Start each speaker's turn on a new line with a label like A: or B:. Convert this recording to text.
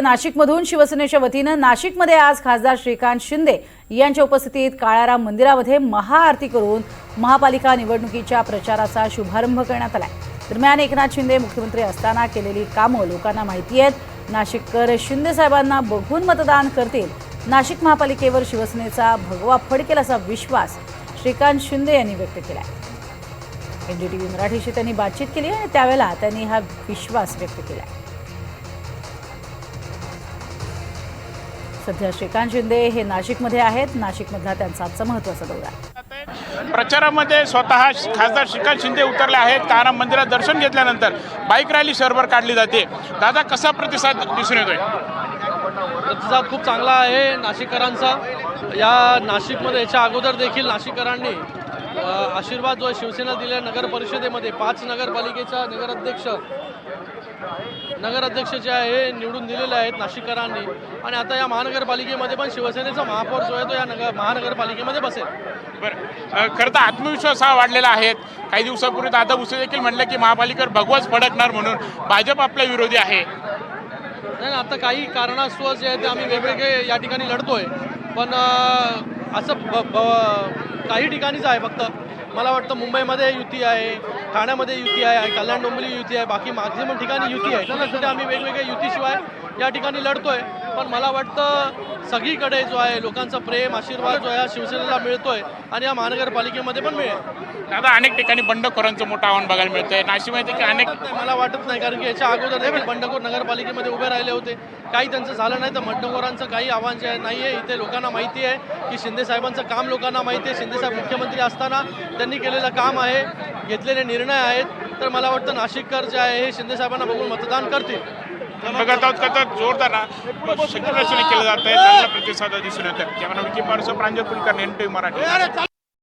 A: नाशिकमधून शिवसेनेच्या वतीनं नाशिकमध्ये आज खासदार श्रीकांत शिंदे यांच्या उपस्थितीत काळाराम मंदिरामध्ये महाआरती करून महापालिका निवडणुकीच्या प्रचाराचा शुभारंभ करण्यात आला। दरम्यान एकनाथ शिंदे मुख्यमंत्री असताना केलेली कामं लोकांना माहिती आहेत। नाशिककर शिंदे साहेबांना बघून मतदान करतील। नाशिक महापालिकेवर शिवसेनेचा भगवा फडकेल असा विश्वास श्रीकांत शिंदे यांनी व्यक्त केला। एनडीटीव्ही मराठीशी त्यांनी बातचीत केली आणि त्यावेळेला त्यांनी हा विश्वास व्यक्त केला। सध्या श्रीकांत शिंदे हे नाशिकमध्ये आहेत। नाशिकमधला त्यांचा आजचा महत्त्वाचा दौरा।
B: प्रचारामध्ये स्वतः खासदार श्रीकांत शिंदे उतरले आहेत। काळाराम मंदिरात दर्शन घेतल्यानंतर बाईक रॅली शहरभर काढली जाते। दादा, कसा प्रतिसाद दिसून येतोय?
C: प्रतिसाद खूप चांगला आहे नाशिककरांचा। या नाशिकमध्ये याच्या अगोदर देखील नाशिककरांनी आशीर्वाद जो शिवसेना दिल्या नगर परिषदेमध्ये 5 नगरपालिकेच्या नगराध्यक्ष जे आहे निवडून दिलेले आहेत नाशिककरांनी। आणि आता या महानगरपालिकेमध्ये पण शिवसेनेचा महापौर जो आहे तो या महानगरपालिकेमध्ये बसेल।
B: बरं, खरं तर आत्मविश्वास हा वाढलेला आहे। काही दिवसापूर्वी दादा भुसे देखील म्हणलं की महापालिकेवर भगवाच फडकणार म्हणून भाजप आपला विरोधी आहे।
C: नाही, आता काही कारणास्तव जे आहे ते आम्ही वेगवेगळे या ठिकाणी लढतोय, पण असं काही ठिकाणीच आहे। फक्त मला वाटतं मुंबईमध्ये युती आहे, ठाण्यामध्ये युती आहे, कल्याण डोंबिवली युती आहे, बाकी मॅक्झिमम ठिकाणी युती आहे। त्यासाठी आम्ही वेगवेगळ्या युतीशिवाय या ठिकाणी लढतोय। पण मला वाटतं सगळीकडे जो आहे लोकांचा प्रेम आशीर्वाद जो आहे शिवसेनेला मिळतोय आणि या महानगरपालिकेमध्ये पण मिळेल।
B: दादा, अनेक ठिकाणी बंडखोरांचं मोठं आव्हान बघायला मिळतंय। नाशिकमध्ये की अनेक
C: मला वाटत नाही, कारण की याच्या अगोदर देखील बंडखोर नगरपालिकेमध्ये उभे राहिले होते। काही त्यांचं झालं नाही, तर बंडखोरांचं काही आव्हान जे नाही आहे। इथे लोकांना माहिती आहे की शिंदे साहेबांचं काम लोकांना माहिती आहे। शिंदे साहेब मुख्यमंत्री असताना त्यांनी केलेलं काम आहे, घेतलेले निर्णय आहेत। तर मला वाटतं नाशिककर जे आहे हे शिंदे साहेबांना बघून मतदान करतील।
B: बघत आहोत का तर जोरदार शक्यप्रदर्शन केलं जात आहे। चांगला प्रतिसाद दिसून येतो। कॅमेरा विकी पारसो, प्रांजल कुलकर्णी, एनडीटीव्ही मराठी।